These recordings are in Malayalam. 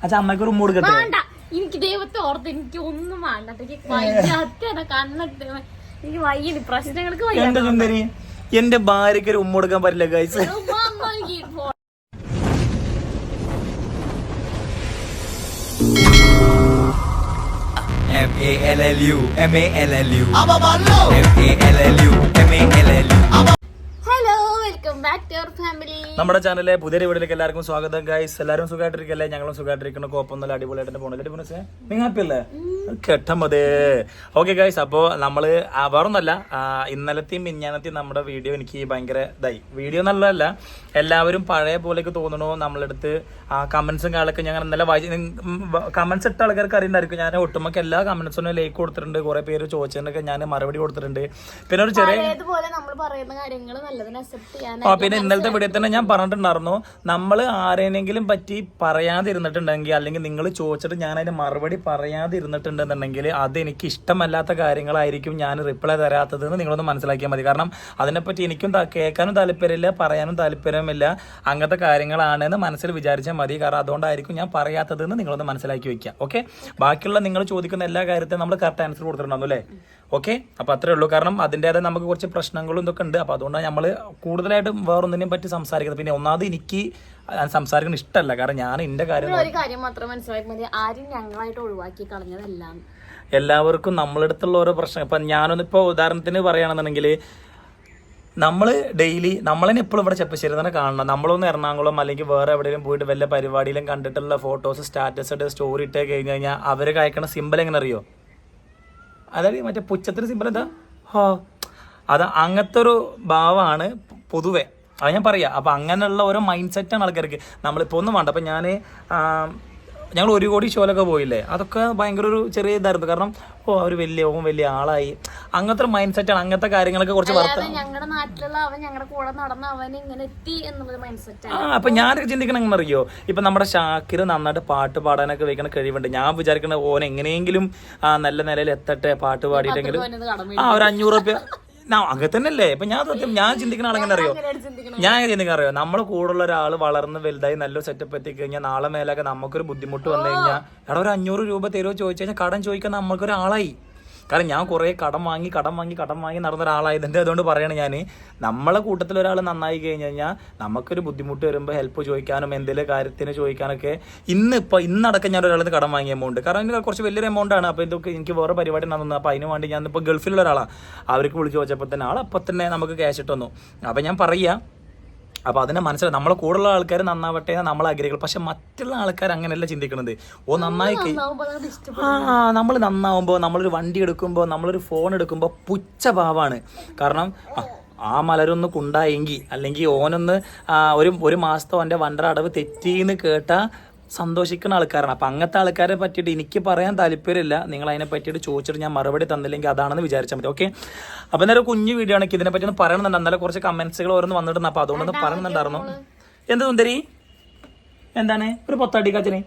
അച്ഛാ അമ്മയ്ക്ക് ഒരു ഉമ്മ കൊടുക്കട്ടെ? എനിക്ക് ദൈവത്തെ ഓർത്ത് എനിക്ക് ഒന്നും വേണ്ട. കണ്ണിട്ട് എനിക്ക് വയ്യ പ്രശ്നങ്ങൾക്ക് വയ്യ. എന്റെ സുന്ദരി, എന്റെ ഭാര്യക്ക് ഒരു ഉമ്മ കൊടുക്കാൻ പറ്റില്ല guys. MALLU MALLU MALLU MALLU. Hello, welcome back to your family. നമ്മുടെ ചാനലിലെ പുതിയ വീഡിയോയിലേക്ക് എല്ലാവർക്കും സ്വാഗതം ഗൈസ്. എല്ലാവരും സുഖമായിട്ടിരിക്കല്ലേ? ഞങ്ങളും സുഖമായിട്ടിരിക്കുന്ന കുഴപ്പമൊന്നുമില്ല, അടിപൊളിയായിട്ട് പോകുന്നില്ല. നിങ്ങൾ ഹാപ്പി അല്ലേ? കെട്ടമതേ. ഓക്കെ ഗൈസ്, അപ്പോൾ നമ്മള് വേറൊന്നല്ല, ഇന്നലത്തെയും മിഞ്ഞാനത്തെയും നമ്മുടെ വീഡിയോ എനിക്ക് ഭയങ്കര ഇതായി. വീഡിയോ നല്ലതല്ല, എല്ലാവരും പഴയ പോലെയൊക്കെ തോന്നണു. നമ്മളെടുത്ത് കമന്റ്സും കാലൊക്കെ ഞാൻ ഇന്നലെ കമന്റ്സ് ഇട്ട ആൾക്കാർക്ക് അറിയണ്ടായിരിക്കും. ഞാൻ ഒട്ടുമൊക്കെ എല്ലാ കമന്റ്സിനും ലൈക്ക് കൊടുത്തിട്ടുണ്ട്. കുറെ പേര് ചോദിച്ചതിനൊക്കെ ഞാൻ മറുപടി കൊടുത്തിട്ടുണ്ട്. പിന്നെ ഒരു ചെറിയ പിന്നെ ഇന്നലത്തെ വീഡിയോ തന്നെ ഞാൻ പറഞ്ഞിട്ടുണ്ടായിരുന്നു, നമ്മൾ ആരെങ്കിലും പറ്റി പറയാതിരുന്നിട്ടുണ്ടെങ്കിൽ, അല്ലെങ്കിൽ നിങ്ങൾ ചോദിച്ചിട്ട് ഞാൻ അതിന് മറുപടി പറയാതിരുന്നിട്ടുണ്ടെന്നുണ്ടെങ്കിൽ അത് എനിക്ക് ഇഷ്ടമല്ലാത്ത കാര്യങ്ങളായിരിക്കും ഞാൻ റിപ്ലൈ തരാത്തതെന്ന് നിങ്ങളൊന്ന് മനസ്സിലാക്കിയാൽ മതി. കാരണം അതിനെപ്പറ്റി എനിക്കും കേൾക്കാനും താല്പര്യമില്ല, പറയാനും താല്പര്യമില്ല. അങ്ങനത്തെ കാര്യങ്ങളാണെന്ന് മനസ്സിൽ വിചാരിച്ചാൽ മതി. കാരണം അതുകൊണ്ടായിരിക്കും ഞാൻ പറയാത്തതെന്ന് നിങ്ങളൊന്ന് മനസ്സിലാക്കി വെക്കുക. ഓക്കെ, ബാക്കിയുള്ള നിങ്ങൾ ചോദിക്കുന്ന എല്ലാ കാര്യത്തിനും നമ്മൾ കറക്റ്റ് ആൻസർ കൊടുത്തിട്ടുണ്ടാവും അല്ലേ? ഓക്കെ, അപ്പോൾ അത്രേ ഉള്ളൂ. കാരണം അതിൻ്റെതായ നമുക്ക് കുറച്ച് പ്രശ്നങ്ങളും ഇതൊക്കെ ഉണ്ട്. അപ്പോൾ അതുകൊണ്ടാണ് നമ്മൾ കൂടുതലായിട്ടും വേറൊന്നിനെയും പറ്റി സംസാരിക്കുന്നത്. പിന്നെ ഒന്നാമത് എനിക്ക് സംസാരിക്കാൻ ഇഷ്ടമല്ല, കാരണം ഞാൻ എൻ്റെ കാര്യം മാത്രം മനസ്സിലാക്കി മതി. ആരും ഞങ്ങളായിട്ട് ഒഴിവാക്കി കളഞ്ഞതല്ല. എല്ലാവർക്കും നമ്മളടുത്തുള്ള ഓരോ പ്രശ്നം. ഇപ്പം ഞാനൊന്നിപ്പോൾ ഉദാഹരണത്തിന് പറയുകയാണെന്നുണ്ടെങ്കിൽ, നമ്മൾ ഡെയിലി നമ്മളതിനെ എപ്പോഴും ഇവിടെ ചെപ്പശ്ശേരി തന്നെ കാണണം. നമ്മളൊന്ന് എറണാകുളം അല്ലെങ്കിൽ വേറെ എവിടെയെങ്കിലും പോയിട്ട് വല്ല പരിപാടിയിലും കണ്ടിട്ടുള്ള ഫോട്ടോസ് സ്റ്റാറ്റസ് ഇട്ട് സ്റ്റോറി ഇട്ടേ കഴിഞ്ഞ് കഴിഞ്ഞാൽ അവർ അയക്കണ സിമ്പിൾ എങ്ങനെ അറിയോ? അതായത് മറ്റേ പുച്ഛത്തിന് സിമ്പിൾ എന്താ? അത് അങ്ങനത്തെ ഒരു ഭാവമാണ് പൊതുവെ, അത് ഞാൻ പറയാം. അപ്പം അങ്ങനെയുള്ള ഓരോ മൈൻഡ് സെറ്റാണ് ആൾക്കാർക്ക്. നമ്മളിപ്പോൾ ഒന്നും വേണ്ട. അപ്പം ഞങ്ങൾ 1 കോടി ഷോയിലൊക്കെ പോയില്ലേ, അതൊക്കെ ഭയങ്കര ഒരു ചെറിയ ഇതായിരുന്നു. കാരണം അവർ വലിയ ആളായി, അങ്ങനത്തെ ഒരു മൈൻഡ് സെറ്റാണ്. അങ്ങനത്തെ കാര്യങ്ങളൊക്കെ കുറച്ച് ഞങ്ങളുടെ നാട്ടിലുള്ള അവൻ ഞങ്ങളുടെ കൂടെ നടന്ന അവൻ ഇങ്ങനെ എത്തി എന്നുള്ളൊരു മൈൻഡ് സെറ്റ്. അപ്പം ഞാനൊക്കെ ചിന്തിക്കണം എങ്ങനെ അറിയോ? ഇപ്പം നമ്മുടെ ഷാക്കിർ നന്നായിട്ട് പാട്ട് പാടാനൊക്കെ വെക്കണ കഴിവുണ്ട്. ഞാൻ വിചാരിക്കണ ഓൻ എങ്ങനെയെങ്കിലും നല്ല നിലയിൽ എത്തട്ടെ, പാട്ട് പാടിയിട്ടെങ്കിലും ഒരു 500 രൂപ അങ്ങനെ തന്നെയല്ലേ. ഇപ്പൊ ഞാൻ ചിന്തിക്കുന്ന ആളെങ്ങനെ അറിയോ? ഞാൻ ചിന്തിക്കാൻ അറിയോ, നമ്മളെ കൂടുള്ള ഒരാൾ വളർന്ന് വലുതായി നല്ലൊരു സെറ്റപ്പ് എത്തിക്കഴിഞ്ഞാൽ നാളെ മേലൊക്കെ നമുക്കൊരു ബുദ്ധിമുട്ട് വന്നു കഴിഞ്ഞാൽ എടാ ഒരു 500 രൂപ തരുമോ ചോദിച്ചു കഴിഞ്ഞാൽ കടം ചോദിക്കാൻ നമ്മൾക്കൊരാളായി. കാരണം ഞാൻ കുറേ കടം വാങ്ങി നടന്ന ഒരാളായതിൻ്റെ അതുകൊണ്ട് പറയണ ഞാൻ, നമ്മളെ കൂട്ടത്തിൽ ഒരാൾ നന്നായി കഴിഞ്ഞ് കഴിഞ്ഞാൽ നമുക്കൊരു ബുദ്ധിമുട്ട് വരുമ്പോൾ ഹെൽപ്പ് ചോദിക്കാനും എന്തെങ്കിലും കാര്യത്തിന് ചോദിക്കാനൊക്കെ ഇന്നടക്കം ഞാൻ ഒരാളിൽ കടം വാങ്ങിയ എമൗണ്ട്, കാരണം എനിക്ക് കുറച്ച് വലിയൊരു എമൗണ്ടാണ്. അപ്പോൾ ഇതൊക്കെ എനിക്ക് വേറെ പരിപാടി നടന്നത്. അപ്പോൾ അതിന് വേണ്ടി ഞാനിപ്പോൾ ഗൾഫിലുള്ള ഒരാളാണ്, അവർക്ക് വിളിച്ച് ചോദിച്ചപ്പോൾ തന്നെ അപ്പം തന്നെ നമുക്ക് ക്യാഷ് ഇട്ട് വന്നു. അപ്പം ഞാൻ പറയുക, അപ്പോൾ അതിനെ മനസ്സിലായി നമ്മളെ കൂടുതലുള്ള ആൾക്കാർ നന്നാവട്ടെ നമ്മൾ ആഗ്രഹിക്കണം. പക്ഷെ മറ്റുള്ള ആൾക്കാർ അങ്ങനെയല്ല ചിന്തിക്കുന്നത്. നമ്മൾ നന്നാവുമ്പോൾ, നമ്മളൊരു വണ്ടി എടുക്കുമ്പോൾ, നമ്മളൊരു ഫോൺ എടുക്കുമ്പോൾ പുച്ഛഭാവമാണ്. കാരണം ആ മലരൊന്ന് കുണ്ടായെങ്കിൽ, അല്ലെങ്കിൽ ഓനൊന്ന് ഒരു മാസത്തെ ഓൻ്റെ വണ്ടർ അടവ് തെറ്റിന്ന് കേട്ടാൽ സന്തോഷിക്കുന്ന ആൾക്കാരാണ്. അപ്പം അങ്ങനത്തെ ആൾക്കാരെ പറ്റിയിട്ട് എനിക്ക് പറയാൻ താല്പര്യമില്ല. നിങ്ങൾ അതിനെ പറ്റിയിട്ട് ചോദിച്ചിട്ട് ഞാൻ മറുപടി തന്നില്ലെങ്കിൽ അതാണെന്ന് വിചാരിച്ചാൽ മതി. ഓക്കെ, അപ്പം എന്നാലും കുഞ്ഞു വീഡിയോ ആണെങ്കിൽ ഇതിനെ പറ്റി ഒന്ന് പറയണമെന്നുണ്ട്. എന്നാലും കുറച്ച് കമന്റ്സുകൾ ഓരോന്ന് വന്നിട്ടുണ്ട്. അപ്പം അതുകൊണ്ടൊന്ന് പറയുന്നുണ്ടായിരുന്നു. എന്ത് സുന്ദരി, എന്താണ് ഒരു പൊത്തടി കച്ചന്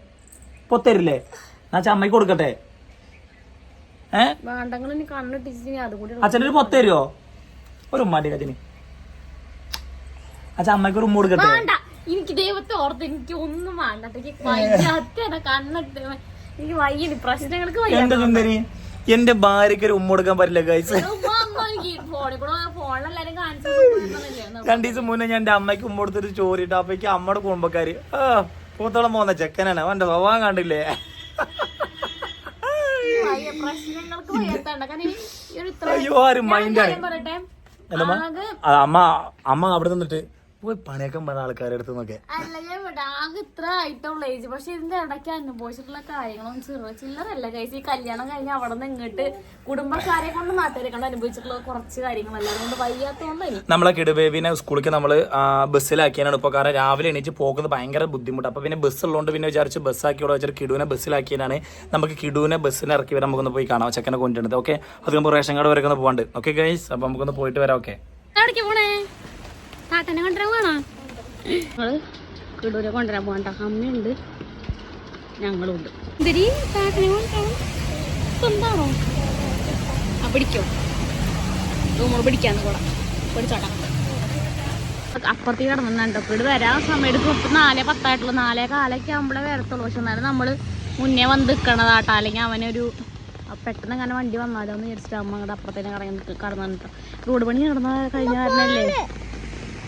പൊത്തരില്ലേ? ഞാൻ അമ്മയ്ക്ക് കൊടുക്കട്ടെ? അച്ഛനൊരു പൊത്ത തരുമോ? ഒരു ഉമ്മാടി കച്ചന് അച്ഛൻ അമ്മയ്ക്ക് ഒരു ഉമ്മ കൊടുക്കട്ടെ? എനിക്ക് ദൈവത്തെ ഓർത്ത് എനിക്ക് ഒന്നും വേണ്ട. കണ്ണിട്ട് എനിക്ക് വയ്യ പ്രശ്നങ്ങൾക്ക് വയ്യ. എന്റെ സുന്ദരി, എന്റെ ഭാര്യക്ക് ഒരു ഉമ്മ കൊടുക്കാൻ പറ്റില്ല ഗൈസ്. ഫോണെല്ലാരും കാണിച്ചു. 2 ദിവസം മുന്നേ ഞാൻ എന്റെ അമ്മയ്ക്ക് ഉമ്മ കൊടുത്തൊരു സ്റ്റോറി ഇട്ടു. അപ്പേക്ക് അമ്മയുടെ കുടുംബക്കാര് പൂത്തോളം പോകുന്ന ചെക്കനാണ്, അവന്റെ സ്വഭാവം കണ്ടില്ലേ? അയ്യോ ഒരു മൈൻഡാണ്. അമ്മ അവിടെ നിന്നിട്ട് പോയി പണിയൊക്കെ പറഞ്ഞ ആൾക്കാരുടെ അടുത്ത് നോക്കെ ഇത്ര ആയിട്ടുള്ള ഏജ്. പക്ഷെ ഇതിന്റെ ഇടയ്ക്ക് അനുഭവിച്ചിട്ടുള്ള കാര്യങ്ങളും ചില്ലറല്ല കൈസ്. ഈ കല്യാണം കഴിഞ്ഞ് അവിടെ നിന്ന് ഇങ്ങോട്ട് കുടുംബക്കാരെ കൊണ്ട് നാട്ടുകാരെ കൊണ്ട് അനുഭവിച്ചിട്ടുള്ള കുറച്ച് കാര്യങ്ങളല്ല. അതുകൊണ്ട് വയ്യാത്തോണ്ടായി നമ്മളെ കിടുബേബിനെ സ്കൂളിലേക്ക് നമ്മള് ബസ്സിലാക്കിയാണ് ഇപ്പൊ. കാരണം രാവിലെ എണീച്ച് പോകുന്നത് ഭയങ്കര ബുദ്ധിമുട്ട്. അപ്പൊ പിന്നെ ബസ് ഉള്ളതുകൊണ്ട് പിന്നെ വിചാരിച്ച് ബസ്സാക്കിയോടെ വെച്ചാൽ കിടുവിനെ ബസ്സിലാക്കിയതാണ്. നമുക്ക് കിടുവിനെ ബസ്സിൽ ഇറക്കി വരാൻ നമുക്കൊന്ന് പോയി കാണാം, ചെക്കനെ കൊണ്ടുവരുന്നത്. ഓക്കെ, അത് നമുക്ക് റേഷൻ കാർഡ് വരെ ഒന്ന് പോകാണ്ട്. ഓക്കെ ഗൈസ്, അപ്പൊ നമുക്കൊന്ന് പോയിട്ട് വരാം. ഓക്കെ, താത്തനെ കൊണ്ടുവരാൻ പോണോ? ഞങ്ങള് കിടൂരെ കൊണ്ടുവരാൻ പോകണ്ട. അമ്മയുണ്ട്, ഞങ്ങളുണ്ട്. എന്തിരി താത്തനെ കൊണ്ടുവരാൻ സ്വന്താണോ? പിടിക്കോ? റൂമോട് പിടിക്കാന്ന് കൂടെ പിടിച്ചോട്ടാ. അപ്പുറത്തേക്ക് കിടന്നുണ്ടോ. ഇവിടെ വരാൻ സമയം എടുക്കും. ഇപ്പം 4:10 4:15 ആകുമ്പോഴേ വരത്തുള്ളൂ. പക്ഷെ എന്നാലും നമ്മൾ മുന്നേ വന്ന് നിൽക്കണതാട്ടോ. അല്ലെങ്കിൽ അവനൊരു പെട്ടെന്ന് അങ്ങനെ വണ്ടി വന്നാലോ എന്ന് വിചാരിച്ചിട്ട് അമ്മ അങ്ങോട്ട് അപ്പുറത്തേനെ കടന്നിട്ടോ. റോഡ് പണി നടന്ന കഴിഞ്ഞ കാരണല്ലേ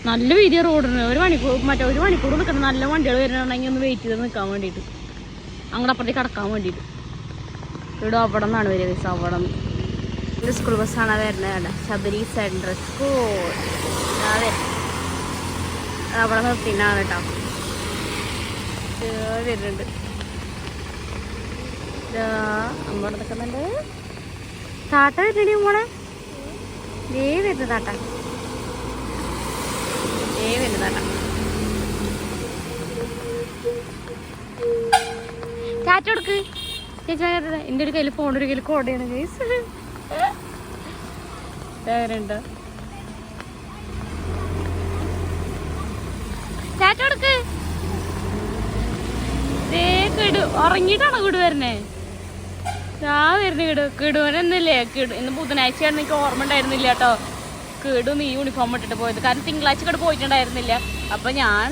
നല്ല വീതിയ റോഡിന്. ഒരു മണിക്കൂർ നിൽക്കണം. നല്ല വണ്ടികൾ വരുന്നുണ്ടെങ്കിൽ ഒന്ന് വെയിറ്റ് ചെയ്ത് നിൽക്കാൻ വേണ്ടിയിട്ട്, അങ്ങോട്ട് അപ്പുറത്തേക്ക് കടക്കാൻ വേണ്ടിയിട്ട്. ഇവിടെ അവിടെ നിന്നാണ് വരിക. അവിടെ നിന്ന് സ്കൂൾ ബസ്സാണ് വരുന്നത്. ശബരി സെൻട്രൽ സ്കൂൾ അതെ, അവിടെ നിർത്തിനാണ് കേട്ടോ. വരുന്നുണ്ട് അമ്മോടെ നിൽക്കുന്നുണ്ട്. താട്ട വരുന്നടി മോളെ. വരുന്നു താട്ട വരുന്നു താട്ട. ചാറ്റ കൊടുക്ക് ചേച്ചാ. എൻ്റെ ഒരു കയ്യിൽ ഫോൺ, ഒരു കയ്യിൽ കോടയാണ് ഗൈസ്. വേറെണ്ടോ ചാറ്റ കൊടുക്ക്. കിടു ഉറങ്ങിയിട്ടാണോ കിടു വരണേ? വരുന്നു കിടുവനൊന്നുമില്ലേ? ഇന്ന് ബുധനാഴ്ചയാണ്. എനിക്ക് ഓർമ്മ ഉണ്ടായിരുന്നില്ല കേട്ടോ. കിടു നീ യൂണിഫോം ഇട്ടിട്ട് പോയത്. കാരണം തിങ്കളാഴ്ച കിട പോയിട്ടുണ്ടായിരുന്നില്ല. അപ്പൊ ഞാൻ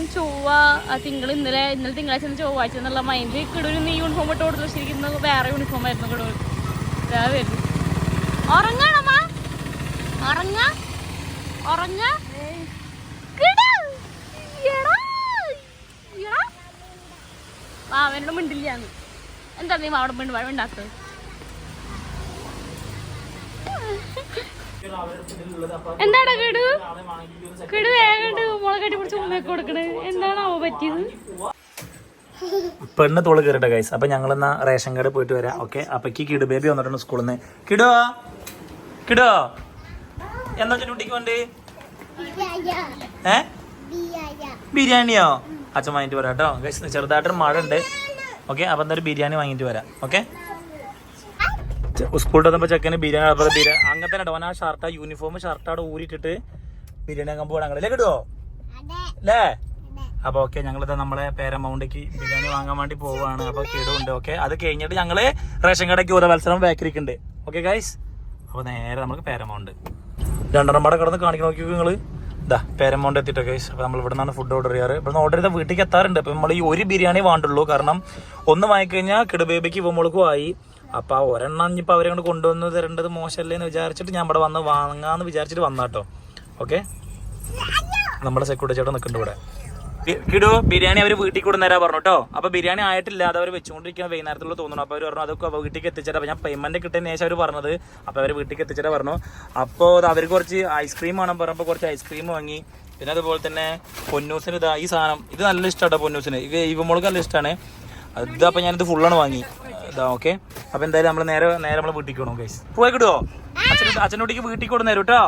ഇന്നലെ തിങ്കളാഴ്ച ചൊവ്വാഴ്ച എന്നുള്ള മൈൻഡിൽ കിടുവിന് നീ യൂണിഫോം ഇട്ട് കൊടുത്തു. ശരിക്കും വേറെ യൂണിഫോം ആയിരുന്നു കിടു. വരുന്നു. ഉറങ്ങാണമ്മ, ഉറങ്ങ. അവനോട് മിണ്ടില്ലാന്ന്. എന്താ നീ അവിടെ മിണ്ടാത്തത്? എന്താടാ കിടു വേഗം മോളെ കെട്ടി പിടിച്ച് ഉമ്മയൊക്കെ കൊടുക്കണേ. എന്താണാവോ പറ്റിയത്? പെണ്ണ് തോള് കയറട്ടെ ഗൈസ്. അപ്പൊ ഞങ്ങൾ എന്നാ റേഷൻ കാർഡ് പോയിട്ട് വരാം. ഓക്കെ. അപ്പക്ക് കിടു ബേബി വന്നിട്ടുണ്ട് സ്കൂളിൽ നിന്ന്. കിടോ എന്താ ഡ്യൂട്ടിക്ക് വേണ്ടി? ബിരിയാണിയോ? അച്ഛൻ വാങ്ങിട്ട് വരാം കേട്ടോ ഗൈസ്. ചെറുതായിട്ടൊരു മഴ ഉണ്ട്. ഓക്കെ. അപ്പൊ എന്തായാലും ബിരിയാണി വാങ്ങിട്ട് വരാം. ഓക്കെ. സ്കൂളിൽ വന്നപ്പോൾ ചെക്കന് ബിരിയാണി അങ്ങനെ തന്നെ ഡോന ഷർട്ടാ യൂണിഫോം ഷർട്ടാട് ഊരിട്ടിട്ട് ബിരിയാണി ആക്കാൻ പോകണം. അല്ലേ കിട്ടുമോ അല്ലേ? അപ്പൊ ഓക്കെ, ഞങ്ങളിത് നമ്മളെ പേരമൗണ്ടിക്ക് ബിരിയാണി വാങ്ങാൻ വേണ്ടി പോവാണ്. അപ്പൊ കിടുണ്ട്. ഓക്കെ. അത് കഴിഞ്ഞിട്ട് ഞങ്ങള് റേഷൻ കടയ്ക്ക് ഓരോ മത്സരം ബേക്കറിക്ക് ഉണ്ട്. Okay guys. അപ്പൊ നേരെ നമുക്ക് പേരമൗണ്ട് 2 പാടെ കിടന്ന് കാണിക്കാൻ നോക്കി നിങ്ങള്. ഇതാ പേരമൗണ്ട് എത്തിയിട്ടോ ഗൈസ്. അപ്പൊ നമ്മൾ ഇവിടെ നിന്നാണ് ഫുഡ് ഓർഡർ ചെയ്യാറ്. ഇവിടെ നിന്ന് ഓർഡർ ചെയ്താൽ വീട്ടിലേക്ക് എത്താറുണ്ട്. അപ്പൊ നമ്മൾ ഈ ഒരു ബിരിയാണി വേണ്ടുള്ളൂ. കാരണം ഒന്ന് വാങ്ങിക്കഴിഞ്ഞാൽ കിടു ബേബിക്ക് ഇവമോൾക്കും ആയി. അപ്പൊ ആ ഒരെണ്ണം ഇനിയിപ്പോൾ അവരെ കൊണ്ട് കൊണ്ടുവന്ന് തരേണ്ടത് മോശമല്ലേ എന്ന് വിചാരിച്ചിട്ട് ഞാൻ ഇവിടെ വന്ന് വാങ്ങാന്ന് വിചാരിച്ചിട്ട് വന്നാട്ടോ. ഓക്കെ. നമ്മുടെ സെക്യൂരിറ്റി ചേട്ടൻ നിൽക്കുന്നുണ്ട് ഇവിടെ. കിടു ബിരിയാണി അവർ വീട്ടിൽ കൊണ്ടുവന്നേരാ പറഞ്ഞു കേട്ടോ. അപ്പൊ ബിരിയാണി ആയിട്ടില്ല, അത് അവർ വെച്ചുകൊണ്ടിരിക്കുന്ന വൈകുന്നേരത്തുള്ള തോന്നുന്നു. അപ്പൊ അവർ പറഞ്ഞു അതൊക്കെ വീട്ടിലേക്ക് എത്തിച്ചേരാ. അപ്പൊ ഞാൻ പേയ്മെന്റ് കിട്ടിയതിന് ശേഷം അവർ പറഞ്ഞത്. അപ്പൊ അവർ വീട്ടിലേക്ക് എത്തിച്ചേരാ പറഞ്ഞു. അപ്പോൾ അവർക്ക് കുറച്ച് ഐസ്ക്രീം വേണം പറഞ്ഞപ്പോൾ കുറച്ച് ഐസ്ക്രീം വാങ്ങി. പിന്നെ അതുപോലെ തന്നെ പൊന്നൂസിന് ഇതാ ഈ സാധനം ഇത് നല്ല ഇഷ്ടമാട്ടോ പൊന്നൂസിന്. ഇവമോൾക്ക് നല്ല ഇഷ്ടമാണ്. ഇത് അപ്പൊ ഞാനിത് ഫുള്ളാണ് വാങ്ങി ഇതാ. ഓക്കെ. അപ്പൊ എന്തായാലും നമ്മൾ നേരെ നമ്മൾ വീട്ടിൽ കൊണ്ടു ഗൈസ്. പോയി കിട്ടുമോ? അച്ഛനോട്ടേക്ക് വീട്ടിൽ കൊണ്ടു നേരം കേട്ടോ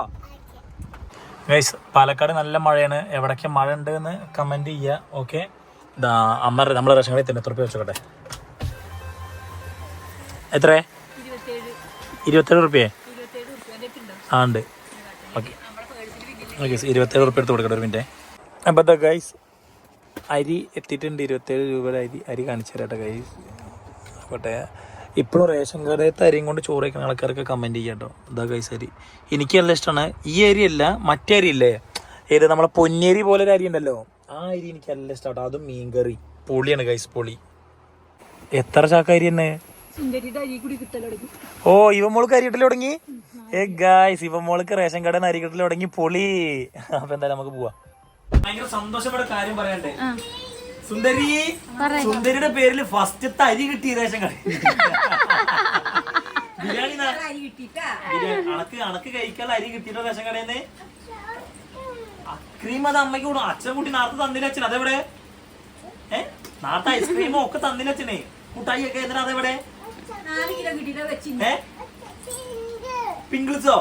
ഗൈസ്. പാലക്കാട് നല്ല മഴയാണ്. എവിടേക്ക് മഴ ഉണ്ട് എന്ന് കമന്റ് ചെയ്യുക. ഓക്കെ. ഇതാ അമ്മ നമ്മളെ റേഷൻ കടയിൽ തന്നെ. എത്ര രൂപ വെച്ചോട്ടെ? എത്ര? 27 റുപ്യേ? ആ ഉണ്ട്. ഓക്കെ. ഓക്കെ 27 റുപ്യ എടുത്ത് കൊടുക്കട്ടെ. ഒരു മിനിറ്റ്. അപ്പോൾ ഇതാ ഗൈസ് അരി എത്തിയിട്ടുണ്ട്. 27 രൂപയുടെ അരി കാണിച്ചു തരാട്ടെ ഗൈസ്. ആയിക്കോട്ടെ. ഇപ്പോഴും റേഷൻ കടയത്തെ അരിയും കൊണ്ട് ചോറ് വയ്ക്കുന്ന ആൾക്കാർക്ക് കമൻറ്റ് ചെയ്യാം കേട്ടോ. ഇതാ ഗൈസ് അരി എനിക്ക് നല്ല ഇഷ്ടമാണ്. ഈ അരി അല്ല മറ്റേ അരി ഇല്ലേ, ഏത് നമ്മളെ പൊന്നേരി പോലെ ഒരു അരി ഉണ്ടല്ലോ, ആ അരി എനിക്ക് നല്ല ഇഷ്ടമാണ്. അതും മീൻകറി പൊളിയാണ് ഗൈസ്, പൊളി. എത്ര ചാക്ക അരി തന്നെ? ഓ ഇവമോൾക്ക് അരി കിട്ടൽ തുടങ്ങി. ഗൈസ് ഇവമോൾക്ക് റേഷൻ കടയിൽ നിന്ന് അരി കിട്ടൽ തുടങ്ങി. പൊളി. അപ്പൊ എന്തായാലും നമുക്ക് പോവാം. ഭയങ്കര സന്തോഷപ്പെട്ട കാര്യം പറയണ്ടേ സുന്ദരിയുടെ പേരിൽ ഫസ്റ്റത്തെ അരി കിട്ടി റേഷൻ കട. ബിരിയാണി അണക്ക് കഴിക്കാനുള്ള അരി കിട്ടിയിട്ട് റേഷൻ കടയിൽ നിന്ന്. ഐസ്ക്രീം അത് അമ്മയ്ക്ക് കൂടും. അച്ഛൻ കുട്ടി നാളത്തെ തന്നില്ല അച്ഛൻ. അതെവിടെ? നാളത്തെ ഐസ്ക്രീമും ഒക്കെ തന്നില്ല അച്ഛനെ. മുട്ടായി ഒക്കെ എന്തിനാ അതെവിടെ? പിങ്കിൾസോ?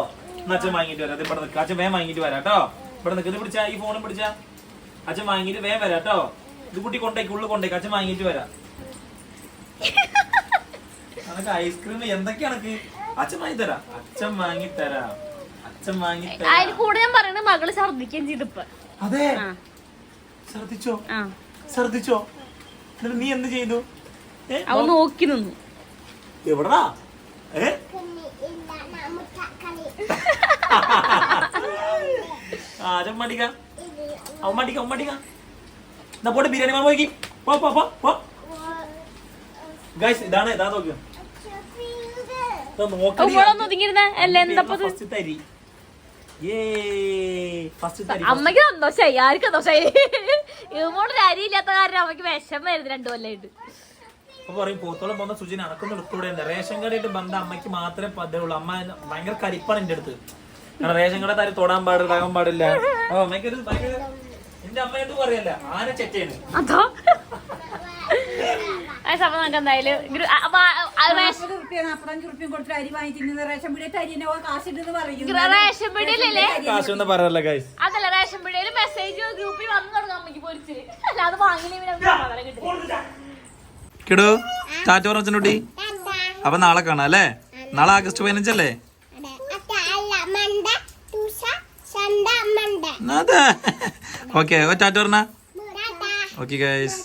അച്ഛൻ വാങ്ങിട്ട് വരാം. ഇവിടെ നിൽക്കാം. അച്ഛൻ വേഗം വാങ്ങിട്ട് വരാം കേട്ടോ. ഇവിടെ നിൽക്കുന്നത് പിടിച്ചാ ഈ ഫോണും പിടിച്ചാ അച്ഛൻ വാങ്ങിട്ട് വേഗം വരാം കേട്ടോ. ഇത് കുട്ടി കൊണ്ടേക്ക് ഉള്ളിൽ കൊണ്ടേക്ക്. അച്ഛൻ വാങ്ങിട്ട് വരാം. അനക്ക് ഐസ്ക്രീം എന്തൊക്കെയാണ് അച്ഛൻ വാങ്ങി തരാം. അച്ഛൻ വാങ്ങി തരാം. അച്ഛൻ വാങ്ങി തരാം. കൂടെ ഞാൻ പറയണ മകള് ഛർദിക്കുകയും ചെയ്തിപ്പോ. അതെ ഛർദിച്ചോ? ഛർദിച്ചോ? നീ എന്ത് ചെയ്തു? അവൻ നോക്കി നിന്നു. എവിടാ? അച്ഛൻ മടിക്കാം. എന്നാ പോട്ടെ ബിരിയാണി മാമ നോക്കി പോ ഗൈസ് ഇതാണ് ഇതാ നോക്കുക അമ്മക്ക് സന്തോഷായി ആർക്ക് സന്തോഷായി ഇവോടൊരു അരിയില്ലാത്ത കാരണം അമ്മക്ക് വിഷമായിരുന്നു 2 കൊല്ലായിട്ട്. അപ്പൊ പറയും പോത്തോളം പോകുന്ന സുജിന് അടക്കുന്ന എടുത്തൂടെ റേഷൻ കടയായിട്ട് ബന്ധം അമ്മയ്ക്ക് മാത്രമേ പറ്റുള്ളൂ. അമ്മ ഭയങ്കര കരിപ്പാണ് എന്റെ അടുത്ത്. കാരണം റേഷൻ കട താരം തൊടാൻ പാടില്ല ഇടാൻ പാടില്ല. അപ്പൊ അമ്മയ്ക്കൊരു ഭയങ്കര എന്റെ അമ്മയോട് പറയല്ല ആന ചെറ്റയാണ് അതോ. നമുക്ക് എന്തായാലും അതല്ല റേഷൻ പീടിയയില് മെസ്സേജ് ഗ്രൂപ്പിൽ വന്നു തുടങ്ങാൻ അമ്മയ്ക്ക് പൊരിച്ച് അല്ലാതെ വാങ്ങിയില്ല. കിടു ടാറ്റ പറഞ്ഞുട്ടി. അപ്പൊ നാളെ കാണാം അല്ലേ? നാളെ ആഗസ്റ്റ് 15 അല്ലേ? അതെ ഓക്കെ ടാറ്റ പറഞ്ഞ ഓക്കെ ഗൈസ്.